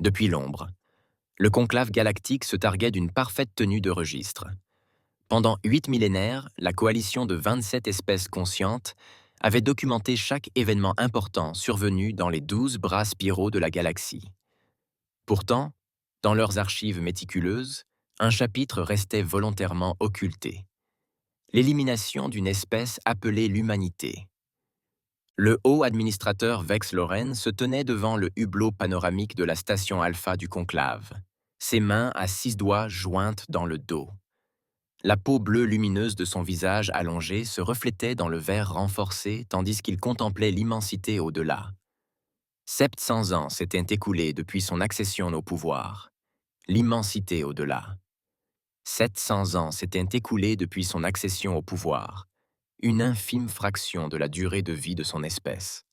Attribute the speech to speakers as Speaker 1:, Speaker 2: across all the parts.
Speaker 1: Depuis l'ombre, le conclave galactique se targuait d'une parfaite tenue de registre. Pendant 8 millénaires, la coalition de 27 espèces conscientes avait documenté chaque événement important survenu dans les 12 bras spiraux de la galaxie. Pourtant, dans leurs archives méticuleuses, un chapitre restait volontairement occulté. L'élimination d'une espèce appelée l'humanité. Le haut administrateur Vex Loren se tenait devant le hublot panoramique de la station alpha du conclave, ses mains à 6 doigts jointes dans le dos. La peau bleue lumineuse de son visage allongé se reflétait dans le verre renforcé tandis qu'il contemplait l'immensité au-delà. 700 ans s'étaient écoulés depuis son accession au pouvoir. L'immensité au-delà. 700 ans s'étaient écoulés depuis son accession au pouvoir. Une infime fraction de la durée de vie de son espèce.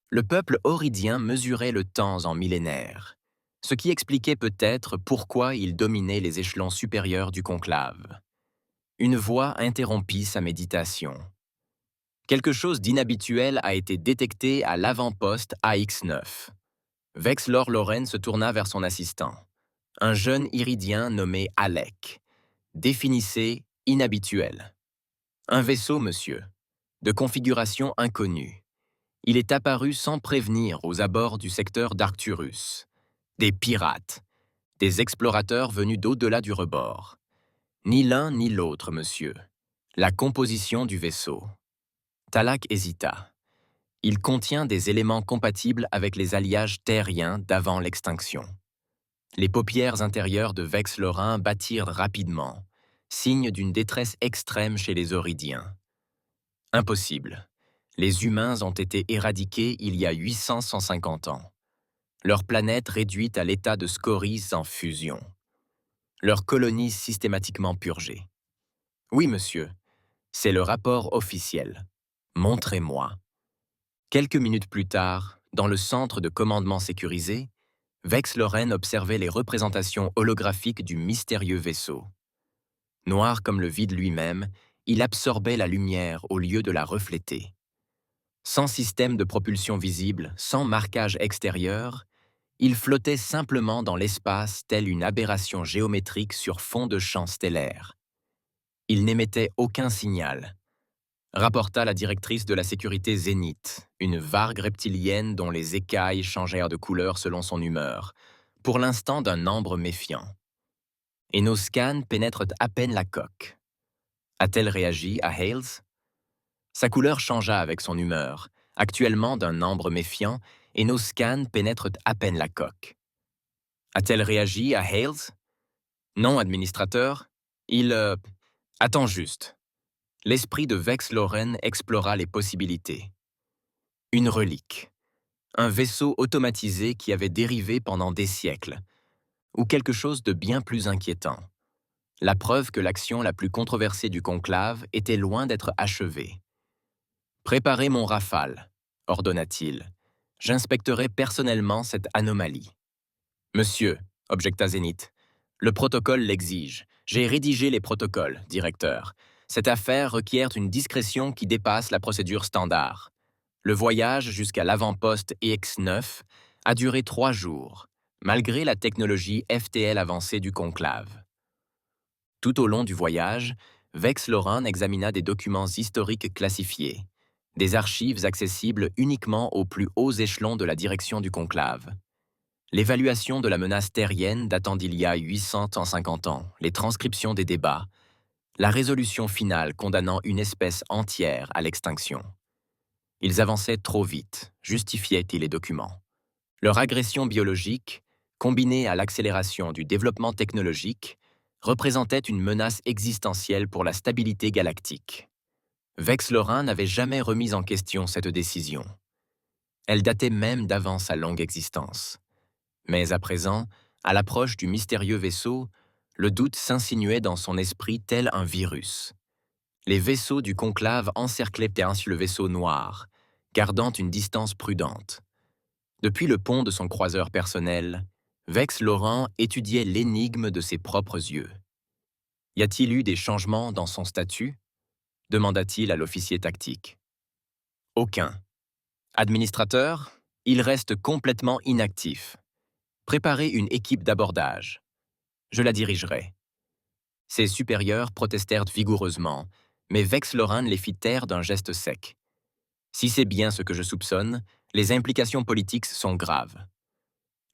Speaker 1: Le peuple oridien mesurait le temps en millénaires, ce qui expliquait peut-être pourquoi il dominait les échelons supérieurs du conclave. Une voix interrompit sa méditation. Quelque chose d'inhabituel a été détecté à l'avant-poste AX9. Vex Lor Loren se tourna vers son assistant. Un jeune iridien nommé Alec. Définissez inhabituel. Un vaisseau, monsieur, de configuration inconnue. Il est apparu sans prévenir aux abords du secteur d'Arcturus. Des pirates, des explorateurs venus d'au-delà du rebord. Ni l'un ni l'autre, monsieur. La composition du vaisseau. Talak hésita. Il contient des éléments compatibles avec les alliages terriens d'avant l'extinction. Les paupières intérieures de Vex Lorin battirent rapidement, signe d'une détresse extrême chez les Oridiens. Impossible. Les humains ont été éradiqués il y a 850 ans. Leur planète réduite à l'état de scories en fusion. Leur colonie systématiquement purgée. Oui, monsieur, c'est le rapport officiel. Montrez-moi. Quelques minutes plus tard, dans le centre de commandement sécurisé, Vex Loren observait les représentations holographiques du mystérieux vaisseau. Noir comme le vide lui-même, il absorbait la lumière au lieu de la refléter. Sans système de propulsion visible, sans marquage extérieur, il flottait simplement dans l'espace telle une aberration géométrique sur fond de champ stellaire. Il n'émettait aucun signal, rapporta la directrice de la sécurité Zénith, une vargue reptilienne dont les écailles changèrent de couleur selon son humeur, pour l'instant d'un ambre méfiant. Et nos scans pénètrent à peine la coque. A-t-elle réagi à Hales? Sa couleur changea avec son humeur, actuellement d'un ambre méfiant, et nos scans pénètrent à peine la coque. A-t-elle réagi à Hales? Non, administrateur. Attends juste. L'esprit de Vex Loren explora les possibilités. Une relique. Un vaisseau automatisé qui avait dérivé pendant des siècles. Ou quelque chose de bien plus inquiétant. La preuve que l'action la plus controversée du conclave était loin d'être achevée. Préparez mon rafale, ordonna-t-il. J'inspecterai personnellement cette anomalie. Monsieur, objecta Zénith, le protocole l'exige. J'ai rédigé les protocoles, directeur. Cette affaire requiert une discrétion qui dépasse la procédure standard. Le voyage jusqu'à l'avant-poste EX9 a duré 3 jours, malgré la technologie FTL avancée du conclave. Tout au long du voyage, Vex Lorin examina des documents historiques classifiés, des archives accessibles uniquement aux plus hauts échelons de la direction du conclave. L'évaluation de la menace terrienne datant d'il y a 850 ans, les transcriptions des débats, la résolution finale condamnant une espèce entière à l'extinction. Ils avançaient trop vite, justifiaient-ils les documents. Leur agression biologique, combinée à l'accélération du développement technologique, représentait une menace existentielle pour la stabilité galactique. Vex Lorin n'avait jamais remis en question cette décision. Elle datait même d'avant sa longue existence. Mais à présent, à l'approche du mystérieux vaisseau, le doute s'insinuait dans son esprit tel un virus. Les vaisseaux du conclave encerclaient ainsi le vaisseau noir, gardant une distance prudente. Depuis le pont de son croiseur personnel, Vex Lorin étudiait l'énigme de ses propres yeux. Y a-t-il eu des changements dans son statut? Demanda-t-il à l'officier tactique. Aucun. Administrateur, il reste complètement inactif. Préparez une équipe d'abordage. Je la dirigerai. Ses supérieurs protestèrent vigoureusement, mais Vex Loran les fit taire d'un geste sec. Si c'est bien ce que je soupçonne, les implications politiques sont graves.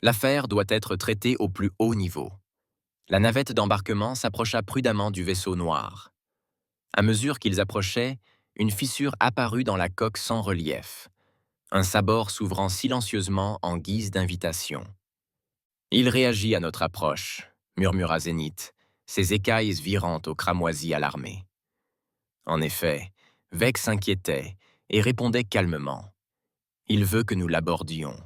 Speaker 1: L'affaire doit être traitée au plus haut niveau. La navette d'embarquement s'approcha prudemment du vaisseau noir. À mesure qu'ils approchaient, une fissure apparut dans la coque sans relief, un sabord s'ouvrant silencieusement en guise d'invitation. Il réagit à notre approche, murmura Zénith, ses écailles virant au cramoisi alarmé. En effet, Vex s'inquiétait et répondait calmement. Il veut que nous l'abordions.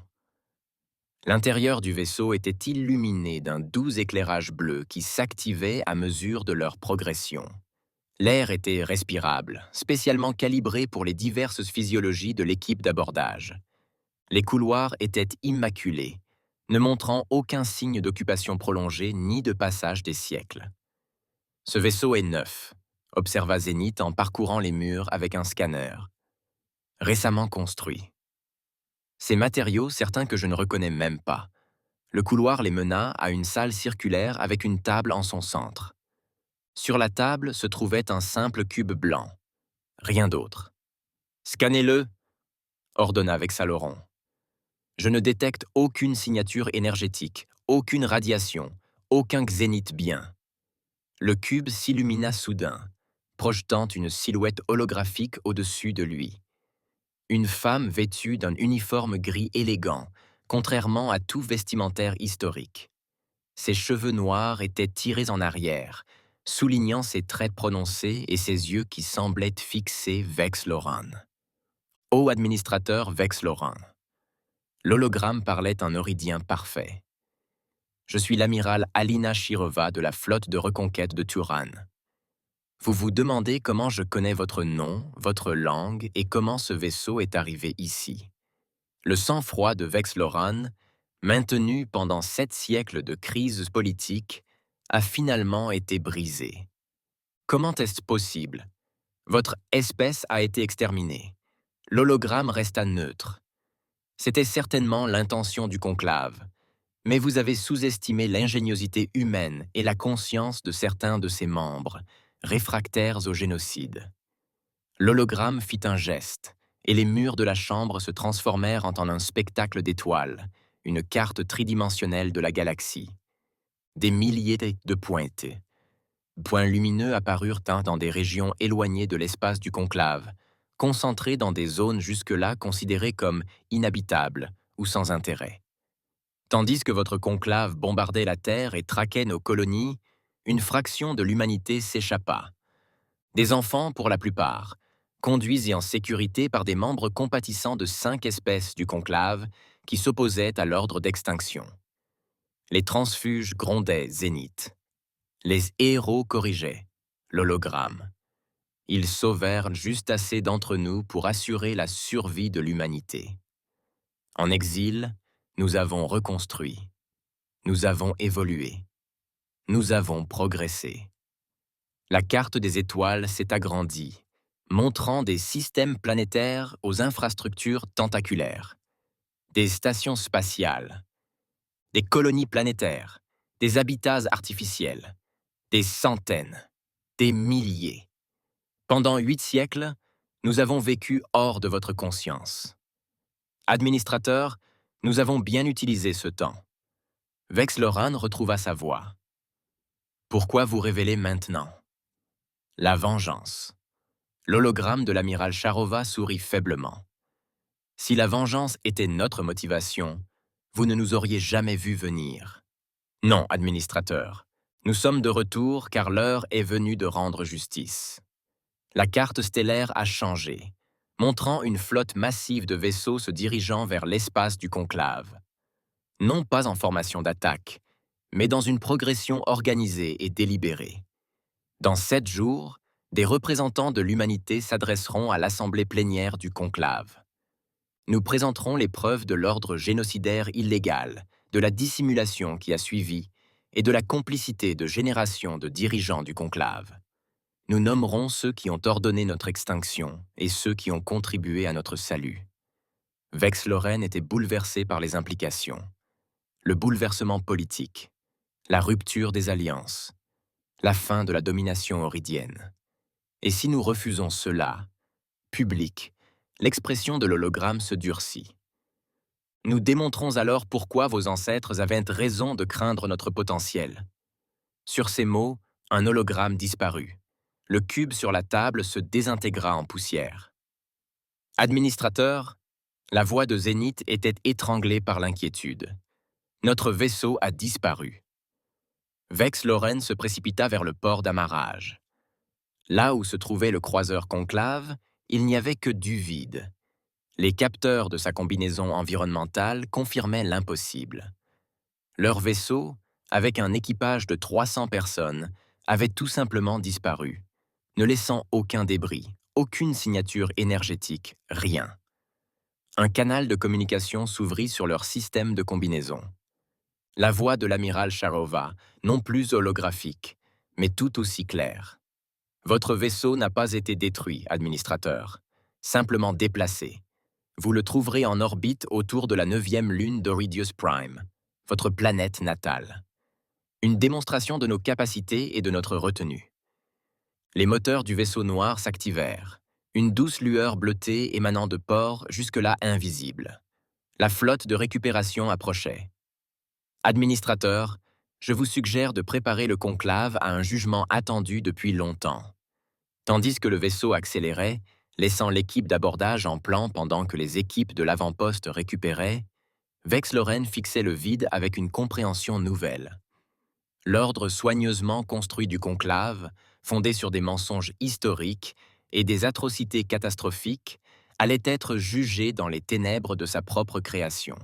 Speaker 1: L'intérieur du vaisseau était illuminé d'un doux éclairage bleu qui s'activait à mesure de leur progression. L'air était respirable, spécialement calibré pour les diverses physiologies de l'équipe d'abordage. Les couloirs étaient immaculés, ne montrant aucun signe d'occupation prolongée ni de passage des siècles. Ce vaisseau est neuf, observa Zénith en parcourant les murs avec un scanner. Récemment construit. Ces matériaux, certains que je ne reconnais même pas. Le couloir les mena à une salle circulaire avec une table en son centre. Sur la table se trouvait un simple cube blanc. Rien d'autre. « Scannez-le » ordonna Vexaloron. Je ne détecte aucune signature énergétique, aucune radiation, aucun xénite bien. Le cube s'illumina soudain, projetant une silhouette holographique au-dessus de lui. Une femme vêtue d'un uniforme gris élégant, contrairement à tout vestimentaire historique. Ses cheveux noirs étaient tirés en arrière, soulignant ses traits prononcés et ses yeux qui semblaient fixer Vex Loran. Haut administrateur Vex Loran. L'hologramme parlait un oridien parfait. Je suis l'amiral Alina Shirova de la flotte de reconquête de Turan. Vous vous demandez comment je connais votre nom, votre langue et comment ce vaisseau est arrivé ici. Le sang-froid de Vex Loran, maintenu pendant 7 siècles de crise politique, a finalement été brisé. Comment est-ce possible? Votre espèce a été exterminée. L'hologramme resta neutre. C'était certainement l'intention du conclave, mais vous avez sous-estimé l'ingéniosité humaine et la conscience de certains de ses membres, réfractaires au génocide. L'hologramme fit un geste, et les murs de la chambre se transformèrent en un spectacle d'étoiles, une carte tridimensionnelle de la galaxie. Des milliers de pointes. Points lumineux apparurent dans des régions éloignées de l'espace du conclave, concentrés dans des zones jusque-là considérées comme inhabitables ou sans intérêt. Tandis que votre conclave bombardait la Terre et traquait nos colonies, une fraction de l'humanité s'échappa. Des enfants, pour la plupart, conduits et en sécurité par des membres compatissants de 5 espèces du conclave qui s'opposaient à l'ordre d'extinction. Les transfuges grondaient Zénith. Les héros corrigeaient l'hologramme. Ils sauvèrent juste assez d'entre nous pour assurer la survie de l'humanité. En exil, nous avons reconstruit. Nous avons évolué. Nous avons progressé. La carte des étoiles s'est agrandie, montrant des systèmes planétaires aux infrastructures tentaculaires, des stations spatiales, des colonies planétaires, des habitats artificiels, des centaines, des milliers. Pendant 8 siècles, nous avons vécu hors de votre conscience. Administrateur, nous avons bien utilisé ce temps. Vex Loran retrouva sa voix. Pourquoi vous révéler maintenant? La vengeance. L'hologramme de l'amiral Charova sourit faiblement. Si la vengeance était notre motivation, vous ne nous auriez jamais vus venir. Non, administrateur. Nous sommes de retour car l'heure est venue de rendre justice. La carte stellaire a changé, montrant une flotte massive de vaisseaux se dirigeant vers l'espace du conclave. Non pas en formation d'attaque, mais dans une progression organisée et délibérée. Dans 7 jours, des représentants de l'humanité s'adresseront à l'assemblée plénière du conclave. Nous présenterons les preuves de l'ordre génocidaire illégal, de la dissimulation qui a suivi et de la complicité de générations de dirigeants du conclave. Nous nommerons ceux qui ont ordonné notre extinction et ceux qui ont contribué à notre salut. Vex Loran était bouleversé par les implications. le bouleversement politique, la rupture des alliances, la fin de la domination auridienne. Et si nous refusons cela, public, l'expression de l'hologramme se durcit. Nous démontrons alors pourquoi vos ancêtres avaient raison de craindre notre potentiel. Sur ces mots, un hologramme disparut. Le cube sur la table se désintégra en poussière. Administrateur, la voix de Zénith était étranglée par l'inquiétude. Notre vaisseau a disparu. Vex Loren se précipita vers le port d'amarrage. Là où se trouvait le croiseur Conclave, il n'y avait que du vide. Les capteurs de sa combinaison environnementale confirmaient l'impossible. Leur vaisseau, avec un équipage de 300 personnes, avait tout simplement disparu, ne laissant aucun débris, aucune signature énergétique, rien. Un canal de communication s'ouvrit sur leur système de combinaison. La voix de l'amiral Sharova, non plus holographique, mais tout aussi claire. Votre vaisseau n'a pas été détruit, administrateur, simplement déplacé. Vous le trouverez en orbite autour de la 9e lune d'Oridius Prime, votre planète natale. Une démonstration de nos capacités et de notre retenue. Les moteurs du vaisseau noir s'activèrent, une douce lueur bleutée émanant de ports jusque-là invisibles. La flotte de récupération approchait. Administrateur, je vous suggère de préparer le conclave à un jugement attendu depuis longtemps. Tandis que le vaisseau accélérait, laissant l'équipe d'abordage en plan pendant que les équipes de l'avant-poste récupéraient, Vex Loren fixait le vide avec une compréhension nouvelle. L'ordre soigneusement construit du conclave, fondé sur des mensonges historiques et des atrocités catastrophiques, allait être jugé dans les ténèbres de sa propre création.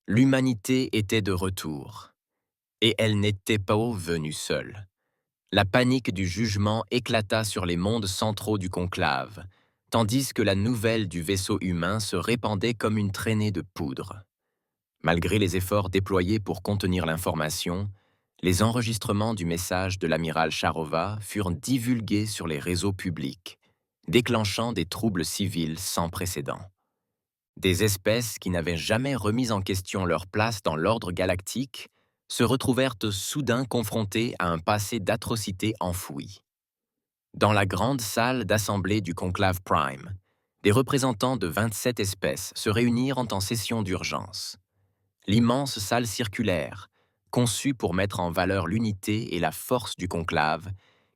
Speaker 1: L'humanité était de retour, et elle n'était pas venue seule. La panique du jugement éclata sur les mondes centraux du conclave, tandis que la nouvelle du vaisseau humain se répandait comme une traînée de poudre. Malgré les efforts déployés pour contenir l'information, les enregistrements du message de l'amiral Sharova furent divulgués sur les réseaux publics, déclenchant des troubles civils sans précédent. Des espèces qui n'avaient jamais remis en question leur place dans l'ordre galactique se retrouvèrent soudain confrontées à un passé d'atrocités enfouies. Dans la grande salle d'assemblée du Conclave Prime, des représentants de 27 espèces se réunirent en session d'urgence. L'immense salle circulaire, conçue pour mettre en valeur l'unité et la force du conclave,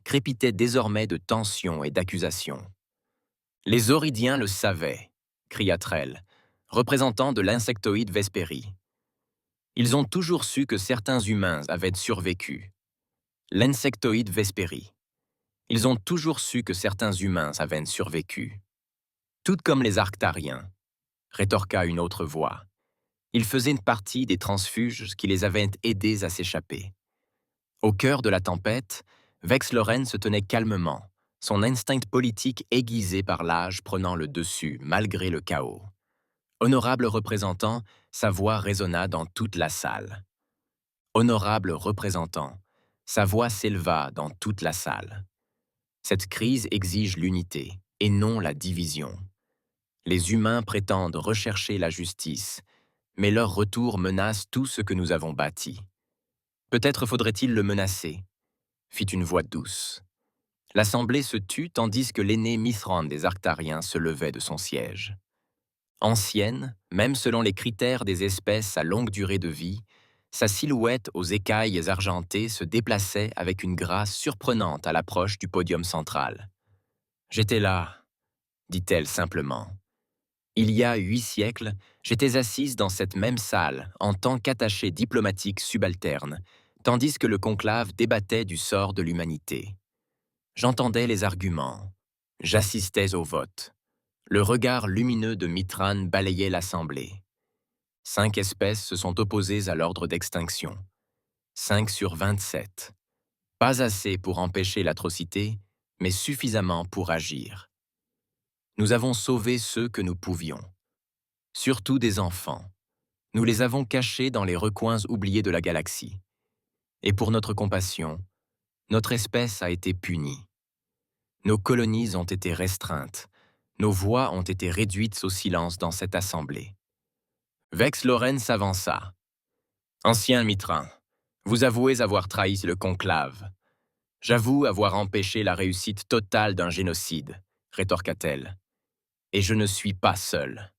Speaker 1: crépitait désormais de tensions et d'accusations. « Les Auridiens le savaient », cria Trell, représentant de l'insectoïde Vespérie. « Ils ont toujours su que certains humains avaient survécu. » L'insectoïde Vespérie. « Ils ont toujours su que certains humains avaient survécu. » « Tout comme les Arctariens, » rétorqua une autre voix. Ils faisaient une partie des transfuges qui les avaient aidés à s'échapper. Au cœur de la tempête, Vex Loren se tenait calmement, son instinct politique aiguisé par l'âge prenant le dessus malgré le chaos. Honorable représentant, sa voix résonna dans toute la salle. Honorable représentant, sa voix s'éleva dans toute la salle. Cette crise exige l'unité et non la division. Les humains prétendent rechercher la justice, mais leur retour menace tout ce que nous avons bâti. Peut-être faudrait-il le menacer, fit une voix douce. L'assemblée se tut tandis que l'aîné Mithran des Arctariens se levait de son siège. Ancienne, même selon les critères des espèces à longue durée de vie, sa silhouette aux écailles argentées se déplaçait avec une grâce surprenante à l'approche du podium central. « J'étais là, » dit-elle simplement. Il y a 8 siècles, j'étais assise dans cette même salle en tant qu'attachée diplomatique subalterne, tandis que le conclave débattait du sort de l'humanité. J'entendais les arguments, j'assistais au vote. Le regard lumineux de Mithran balayait l'assemblée. 5 espèces se sont opposées à l'ordre d'extinction. 5 sur 27. Pas assez pour empêcher l'atrocité, mais suffisamment pour agir. Nous avons sauvé ceux que nous pouvions. Surtout des enfants. Nous les avons cachés dans les recoins oubliés de la galaxie. Et pour notre compassion, notre espèce a été punie. Nos colonies ont été restreintes. Nos voix ont été réduites au silence dans cette assemblée. Vex Loren s'avança. Ancien Mitrin, vous avouez avoir trahi le conclave. J'avoue avoir empêché la réussite totale d'un génocide, rétorqua-t-elle. Et je ne suis pas seul.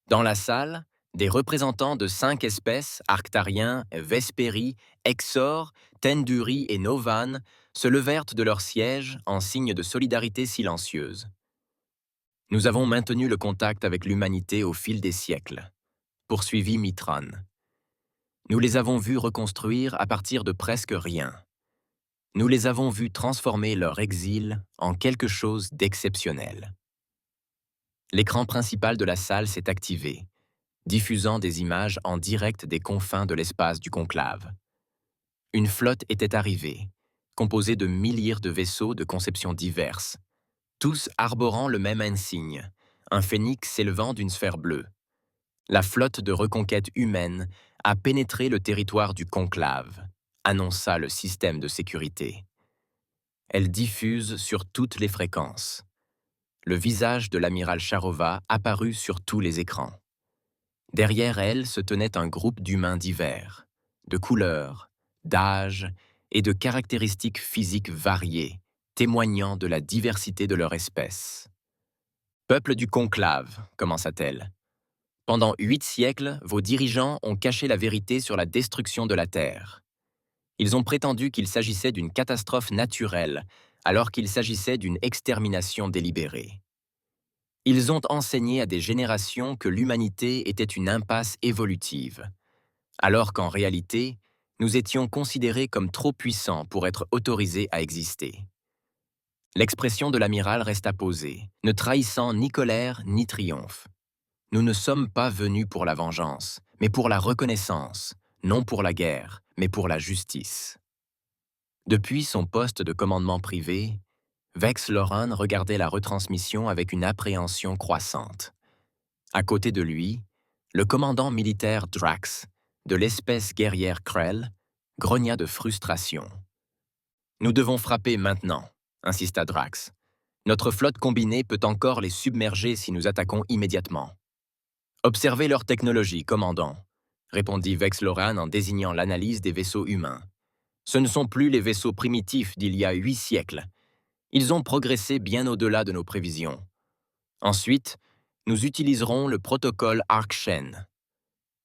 Speaker 1: Dans la salle, des représentants de 5 espèces, Arctariens, Vesperi, Exor, Tenduri et Novan, se levèrent de leur siège en signe de solidarité silencieuse. Nous avons maintenu le contact avec l'humanité au fil des siècles, poursuivit Mitran. Nous les avons vus reconstruire à partir de presque rien. Nous les avons vus transformer leur exil en quelque chose d'exceptionnel. L'écran principal de la salle s'est activé, diffusant des images en direct des confins de l'espace du conclave. Une flotte était arrivée, composée de milliers de vaisseaux de conceptions diverses, tous arborant le même insigne, un phénix s'élevant d'une sphère bleue. La flotte de reconquête humaine a pénétré le territoire du conclave, annonça le système de sécurité. Elle diffuse sur toutes les fréquences. Le visage de l'amiral Charova apparut sur tous les écrans. Derrière elle se tenait un groupe d'humains divers, de couleurs, d'âge et de caractéristiques physiques variées, témoignant de la diversité de leur espèce. « Peuple du conclave », commença-t-elle. Pendant 8 siècles, vos dirigeants ont caché la vérité sur la destruction de la Terre. Ils ont prétendu qu'il s'agissait d'une catastrophe naturelle, alors qu'il s'agissait d'une extermination délibérée. Ils ont enseigné à des générations que l'humanité était une impasse évolutive, alors qu'en réalité, nous étions considérés comme trop puissants pour être autorisés à exister. L'expression de l'amiral resta posée, ne trahissant ni colère ni triomphe. Nous ne sommes pas venus pour la vengeance, mais pour la reconnaissance, non pour la guerre, mais pour la justice. Depuis son poste de commandement privé, Vex Loran regardait la retransmission avec une appréhension croissante. À côté de lui, le commandant militaire Drax, de l'espèce guerrière Krell, grogna de frustration. « Nous devons frapper maintenant », insista Drax. « Notre flotte combinée peut encore les submerger si nous attaquons immédiatement. » « Observez leur technologie, commandant », répondit Vex Loran en désignant l'analyse des vaisseaux humains. « Ce ne sont plus les vaisseaux primitifs d'il y a 8 siècles. Ils ont progressé bien au-delà de nos prévisions. Ensuite, nous utiliserons le protocole Arc-Shen. »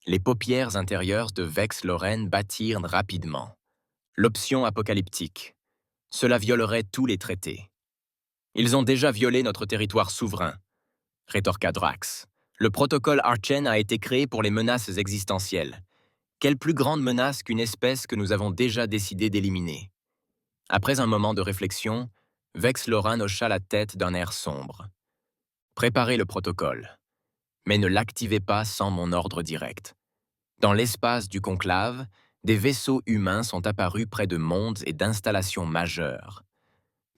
Speaker 1: Les paupières intérieures de Vex Loran battirent rapidement. L'option apocalyptique. Cela violerait tous les traités. « Ils ont déjà violé notre territoire souverain, » rétorqua Drax. « Le protocole Arc-Shen a été créé pour les menaces existentielles. Quelle plus grande menace qu'une espèce que nous avons déjà décidé d'éliminer ?» Après un moment de réflexion, Vex Loran hocha la tête d'un air sombre. « Préparez le protocole, mais ne l'activez pas sans mon ordre direct. Dans l'espace du conclave, des vaisseaux humains sont apparus près de mondes et d'installations majeures.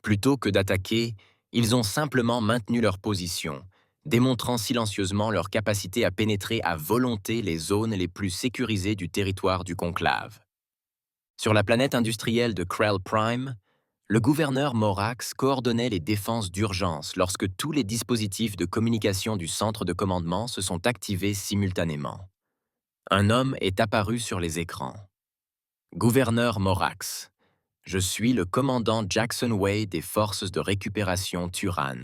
Speaker 1: Plutôt que d'attaquer, ils ont simplement maintenu leur position, démontrant silencieusement leur capacité à pénétrer à volonté les zones les plus sécurisées du territoire du conclave. Sur la planète industrielle de Krell Prime, le gouverneur Morax coordonnait les défenses d'urgence lorsque tous les dispositifs de communication du centre de commandement se sont activés simultanément. Un homme est apparu sur les écrans. « Gouverneur Morax, je suis le commandant Jackson Way des forces de récupération Turan.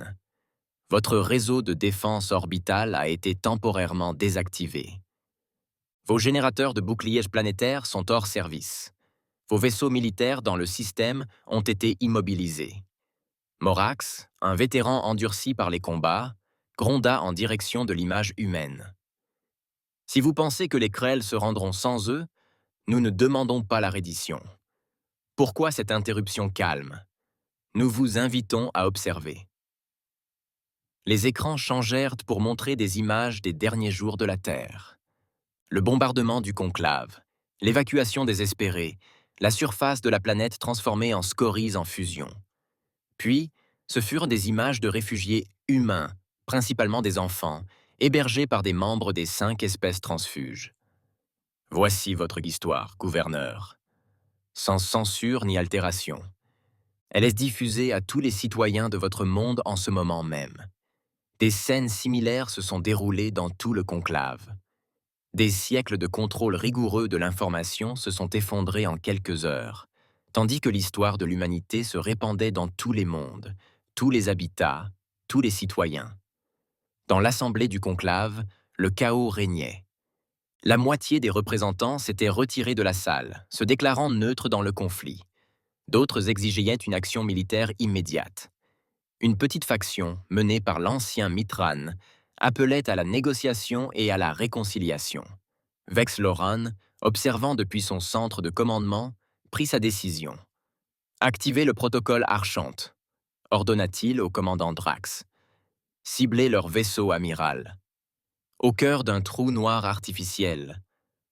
Speaker 1: Votre réseau de défense orbitale a été temporairement désactivé. Vos générateurs de boucliers planétaires sont hors service. Vos vaisseaux militaires dans le système ont été immobilisés. » Morax, un vétéran endurci par les combats, gronda en direction de l'image humaine. « Si vous pensez que les Krell se rendront sans eux, nous ne demandons pas la reddition. Pourquoi cette interruption calme? Nous vous invitons à observer. » Les écrans changèrent pour montrer des images des derniers jours de la Terre. Le bombardement du conclave, l'évacuation désespérée, la surface de la planète transformée en scories en fusion. Puis, ce furent des images de réfugiés humains, principalement des enfants, hébergés par des membres des 5 espèces transfuges. Voici votre histoire, gouverneur. Sans censure ni altération. Elle est diffusée à tous les citoyens de votre monde en ce moment même. Des scènes similaires se sont déroulées dans tout le conclave. Des siècles de contrôle rigoureux de l'information se sont effondrés en quelques heures, tandis que l'histoire de l'humanité se répandait dans tous les mondes, tous les habitats, tous les citoyens. Dans l'assemblée du conclave, le chaos régnait. La moitié des représentants s'étaient retirés de la salle, se déclarant neutres dans le conflit. D'autres exigeaient une action militaire immédiate. Une petite faction, menée par l'ancien Mithran, appelait à la négociation et à la réconciliation. Vex-Loran, observant depuis son centre de commandement, prit sa décision. Activez le protocole Archante, ordonna-t-il au commandant Drax. Ciblez leur vaisseau amiral. Au cœur d'un trou noir artificiel,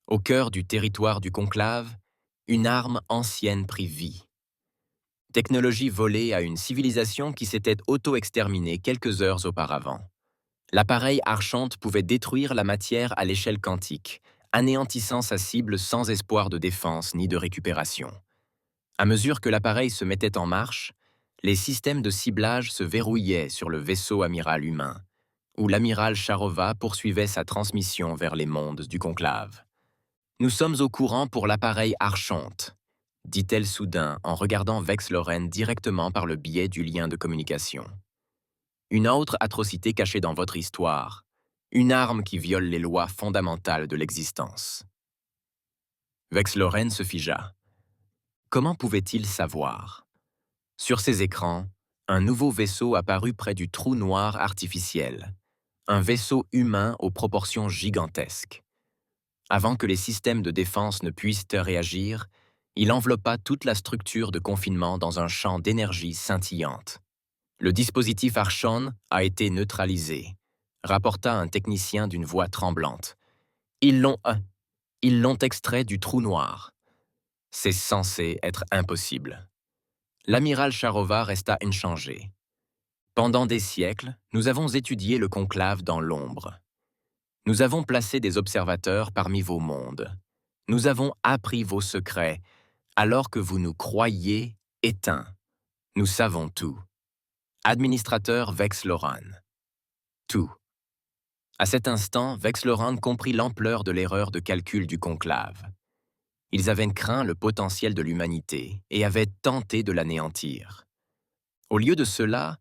Speaker 1: au cœur du territoire du conclave, une arme ancienne prit vie. Technologie volée à une civilisation qui s'était auto-exterminée quelques heures auparavant. L'appareil Archante pouvait détruire la matière à l'échelle quantique, anéantissant sa cible sans espoir de défense ni de récupération. À mesure que l'appareil se mettait en marche, les systèmes de ciblage se verrouillaient sur le vaisseau amiral humain, où l'amiral Charova poursuivait sa transmission vers les mondes du conclave. « Nous sommes au courant pour l'appareil Archante », dit-elle soudain en regardant Vex-Loran directement par le biais du lien de communication. Une autre atrocité cachée dans votre histoire, une arme qui viole les lois fondamentales de l'existence. Vex-Loran se figea. Comment pouvait-il savoir? Sur ses écrans, un nouveau vaisseau apparut près du trou noir artificiel, un vaisseau humain aux proportions gigantesques. Avant que les systèmes de défense ne puissent réagir, il enveloppa toute la structure de confinement dans un champ d'énergie scintillante. Le dispositif Archon a été neutralisé, rapporta un technicien d'une voix tremblante. Ils l'ont extrait du trou noir. C'est censé être impossible. L'amiral Charova resta inchangé. Pendant des siècles, nous avons étudié le conclave dans l'ombre. Nous avons placé des observateurs parmi vos mondes. Nous avons appris vos secrets, alors que vous nous croyiez éteints. Nous savons tout. Administrateur Vex-Loran. Tout. À cet instant, Vex-Loran comprit l'ampleur de l'erreur de calcul du conclave. Ils avaient craint le potentiel de l'humanité et avaient tenté de l'anéantir. Au lieu de cela,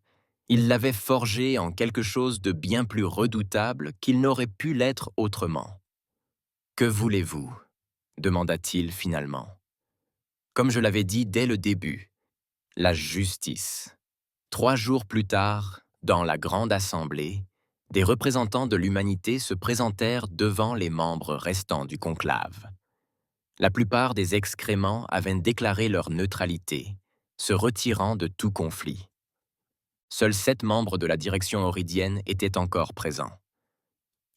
Speaker 1: ils l'avaient forgé en quelque chose de bien plus redoutable qu'il n'aurait pu l'être autrement. « Que voulez-vous » demanda-t-il finalement. Comme je l'avais dit dès le début, la justice. 3 jours plus tard, dans la grande assemblée, des représentants de l'humanité se présentèrent devant les membres restants du conclave. La plupart des excréments avaient déclaré leur neutralité, se retirant de tout conflit. Seuls 7 membres de la direction auridienne étaient encore présents.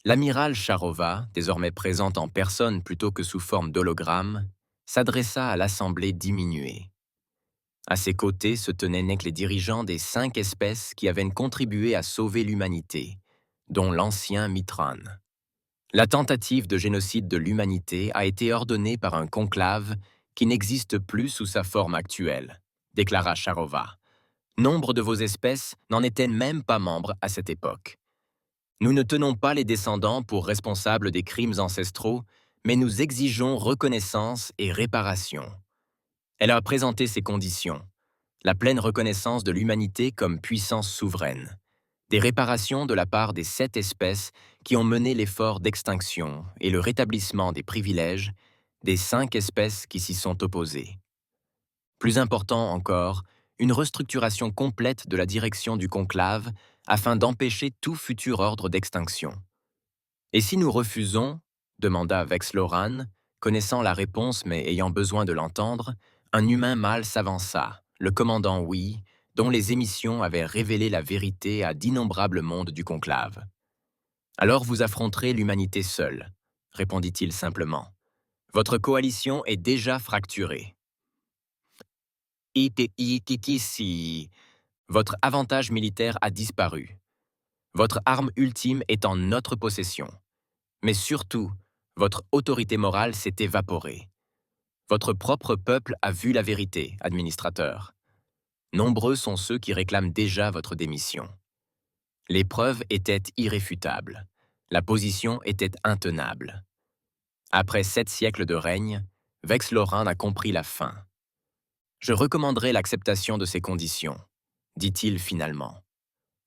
Speaker 1: L'amiral Charova, désormais présente en personne plutôt que sous forme d'hologramme, s'adressa à l'assemblée diminuée. À ses côtés se tenaient les dirigeants des 5 espèces qui avaient contribué à sauver l'humanité, dont l'ancien Mithran. La tentative de génocide de l'humanité a été ordonnée par un conclave qui n'existe plus sous sa forme actuelle, déclara Charova. Nombre de vos espèces n'en étaient même pas membres à cette époque. Nous ne tenons pas les descendants pour responsables des crimes ancestraux, mais nous exigeons reconnaissance et réparation. Elle a présenté ses conditions. La pleine reconnaissance de l'humanité comme puissance souveraine. Des réparations de la part des 7 espèces qui ont mené l'effort d'extinction et le rétablissement des privilèges des 5 espèces qui s'y sont opposées. Plus important encore, une restructuration complète de la direction du conclave afin d'empêcher tout futur ordre d'extinction. « Et si nous refusons » demanda Vex-Loran, connaissant la réponse mais ayant besoin de l'entendre, un humain mâle s'avança, le commandant Oui, dont les émissions avaient révélé la vérité à d'innombrables mondes du conclave. « Alors vous affronterez l'humanité seule, » répondit-il simplement. « Votre coalition est déjà fracturée. Votre avantage militaire a disparu. Votre arme ultime est en notre possession. Mais surtout, votre autorité morale s'est évaporée. Votre propre peuple a vu la vérité, administrateur. Nombreux sont ceux qui réclament déjà votre démission. Les preuves étaient irréfutables. La position était intenable. Après 7 siècles de règne, Vex-Loran a compris la fin. Je recommanderais l'acceptation de ces conditions, dit-il finalement.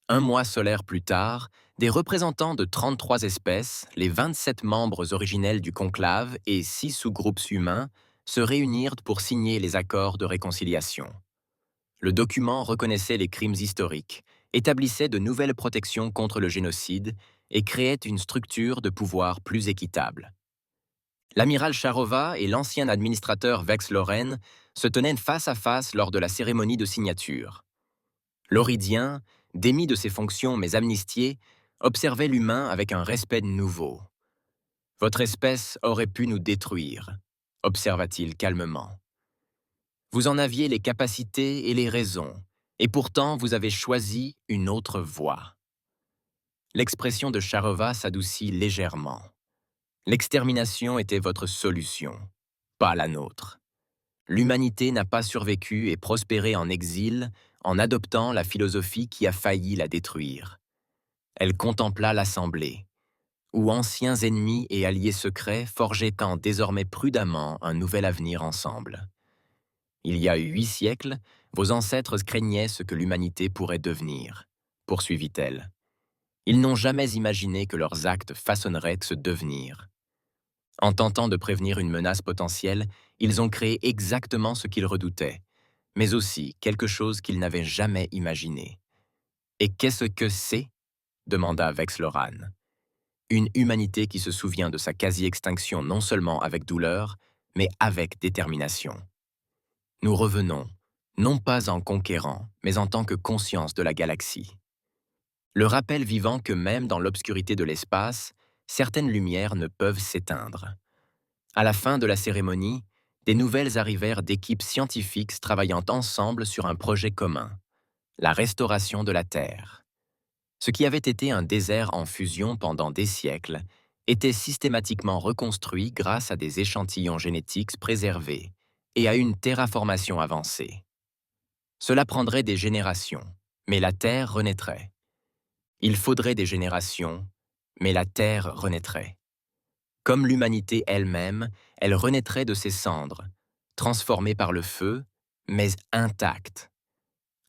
Speaker 1: Un mois solaire plus tard, des représentants de 33 espèces, les 27 membres originels du conclave et 6 sous-groupes humains se réunirent pour signer les accords de réconciliation. Le document reconnaissait les crimes historiques, établissait de nouvelles protections contre le génocide et créait une structure de pouvoir plus équitable. L'amiral Charova et l'ancien administrateur Vex-Loren se tenaient face à face lors de la cérémonie de signature. L'Oridien, démis de ses fonctions mais amnistié, observait l'humain avec un respect nouveau. « Votre espèce aurait pu nous détruire », observa-t-il calmement. « Vous en aviez les capacités et les raisons, et pourtant vous avez choisi une autre voie. » L'expression de Charova s'adoucit légèrement. L'extermination était votre solution, pas la nôtre. L'humanité n'a pas survécu et prospéré en exil en adoptant la philosophie qui a failli la détruire. Elle contempla l'Assemblée, où anciens ennemis et alliés secrets forgeaient tant désormais prudemment un nouvel avenir ensemble. Il y a 8 siècles, vos ancêtres craignaient ce que l'humanité pourrait devenir, poursuivit-elle. Ils n'ont jamais imaginé que leurs actes façonneraient ce devenir. En tentant de prévenir une menace potentielle, ils ont créé exactement ce qu'ils redoutaient, mais aussi quelque chose qu'ils n'avaient jamais imaginé. « Et qu'est-ce que c'est ?» demanda Vex-Loran. « Une humanité qui se souvient de sa quasi-extinction non seulement avec douleur, mais avec détermination. Nous revenons, non pas en conquérant, mais en tant que conscience de la galaxie. Le rappel vivant que même dans l'obscurité de l'espace, certaines lumières ne peuvent s'éteindre. » À la fin de la cérémonie, des nouvelles arrivèrent d'équipes scientifiques travaillant ensemble sur un projet commun, la restauration de la Terre. Ce qui avait été un désert en fusion pendant des siècles était systématiquement reconstruit grâce à des échantillons génétiques préservés et à une terraformation avancée. Cela prendrait des générations, mais la Terre renaîtrait. Il faudrait des générations, mais la Terre renaîtrait. Comme l'humanité elle-même, elle renaîtrait de ses cendres, transformée par le feu, mais intacte.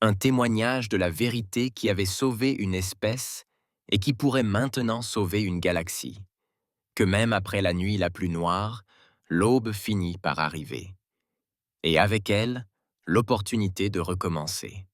Speaker 1: Un témoignage de la vérité qui avait sauvé une espèce et qui pourrait maintenant sauver une galaxie. Que même après la nuit la plus noire, l'aube finit par arriver. Et avec elle, l'opportunité de recommencer.